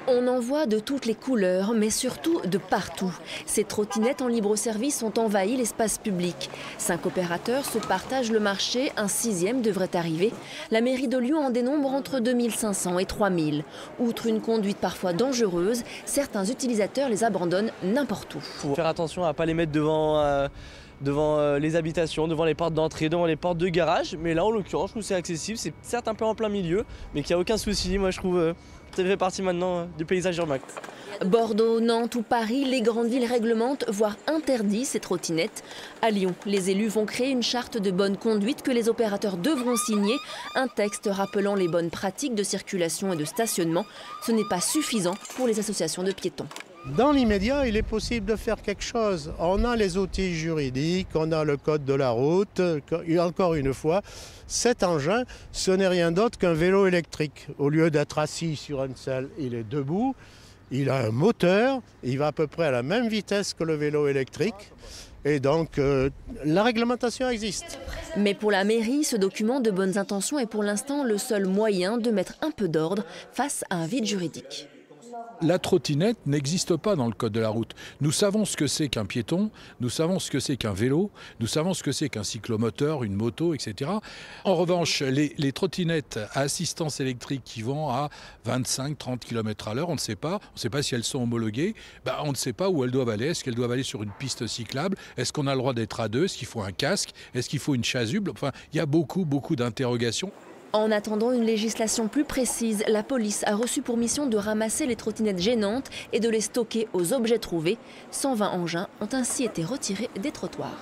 On en voit de toutes les couleurs, mais surtout de partout. Ces trottinettes en libre-service ont envahi l'espace public. 5 opérateurs se partagent le marché, un 6e devrait arriver. La mairie de Lyon en dénombre entre 2500 et 3000. Outre une conduite parfois dangereuse, certains utilisateurs les abandonnent n'importe où. Il faut faire attention à ne pas les mettre devant les habitations, devant les portes d'entrée, devant les portes de garage. Mais là, en l'occurrence, je trouve que c'est accessible. C'est certes un peu en plein milieu, mais qu'il n'y a aucun souci. Moi, je trouve ça fait partie maintenant du paysage urbain. Bordeaux, Nantes ou Paris, les grandes villes réglementent, voire interdisent ces trottinettes. À Lyon, les élus vont créer une charte de bonne conduite que les opérateurs devront signer. Un texte rappelant les bonnes pratiques de circulation et de stationnement. Ce n'est pas suffisant pour les associations de piétons. Dans l'immédiat, il est possible de faire quelque chose. On a les outils juridiques, on a le code de la route. Encore une fois, cet engin, ce n'est rien d'autre qu'un vélo électrique. Au lieu d'être assis sur une selle, il est debout. Il a un moteur, il va à peu près à la même vitesse que le vélo électrique. Et donc, la réglementation existe. Mais pour la mairie, ce document de bonnes intentions est pour l'instant le seul moyen de mettre un peu d'ordre face à un vide juridique. La trottinette n'existe pas dans le code de la route. Nous savons ce que c'est qu'un piéton, nous savons ce que c'est qu'un vélo, nous savons ce que c'est qu'un cyclomoteur, une moto, etc. En revanche, les trottinettes à assistance électrique qui vont à 25-30 km/h, on ne sait pas. On ne sait pas si elles sont homologuées. On ne sait pas où elles doivent aller. Est-ce qu'elles doivent aller sur une piste cyclable? Est-ce qu'on a le droit d'être à deux? Est-ce qu'il faut un casque? Est-ce qu'il faut une chasuble? Enfin, il y a beaucoup d'interrogations. En attendant une législation plus précise, la police a reçu pour mission de ramasser les trottinettes gênantes et de les stocker aux objets trouvés. 120 engins ont ainsi été retirés des trottoirs.